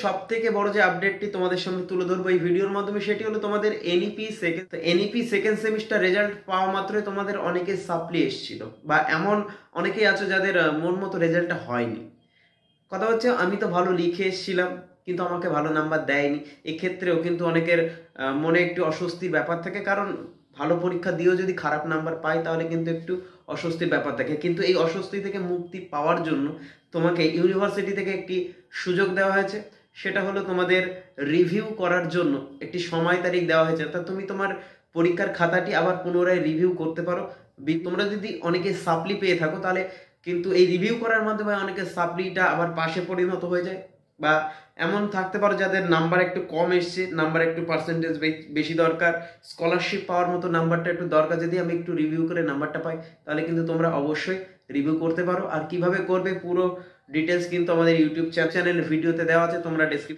সবথেকে বড় যে আপডেটটি তোমাদের সামনে তুলে ধরবো এই ভিডিওর মাধ্যমে সেটি হলো তোমাদের এনইপি সেকেন্ড সেমিস্টার রেজাল্ট পাওয়া মাত্রই তোমাদের অনেকে সাপ্লি এসেছিল বা এমন অনেকেই আছে যাদের মন মতো রেজাল্টটা হয়নি। কথা হচ্ছে আমি তো ভালো লিখে এসেছিলাম কিন্তু আমাকে ভালো নাম্বার দেয়নি। এক্ষেত্রেও কিন্তু অনেকের মনে একটু অস্বস্তির ব্যাপার থাকে, কারণ ভালো পরীক্ষা দিয়েও যদি খারাপ নাম্বার পাই তাহলে কিন্তু একটু অস্বস্তির ব্যাপার থাকে। কিন্তু এই অস্বস্তি থেকে মুক্তি পাওয়ার জন্য তোমাকে ইউনিভার্সিটি থেকে একটি সুযোগ দেওয়া হয়েছে, সেটা হলো তোমাদের রিভিউ করার জন্য একটি সময় তারিখ দেওয়া হয়েছে, অর্থাৎ তুমি তোমার পরীক্ষার খাতাটি আবার পুনরায় রিভিউ করতে পারো। তোমরা যদি অনেকে সাপ্লি পেয়ে থাকো তাহলে কিন্তু এই রিভিউ করার মাধ্যমে অনেকে সাপ্লিটা আবার পাশে পরিণত হয়ে যায়, বা এমন থাকতে পারো যাদের নাম্বার একটু কম এসছে, নাম্বার একটু পার্সেন্টেজ বেশি দরকার, স্কলারশিপ পাওয়ার মতো নাম্বারটা একটু দরকার, যদি আমি একটু রিভিউ করে নাম্বারটা পাই তাহলে কিন্তু তোমরা অবশ্যই রিভিউ করতে পারো। আর কিভাবে করবে পুরো ডিটেলস কিন্তু আমাদের ইউটিউব চ্যানেল ভিডিওতে দেওয়া আছে, তোমরা ডেসক্রিপশন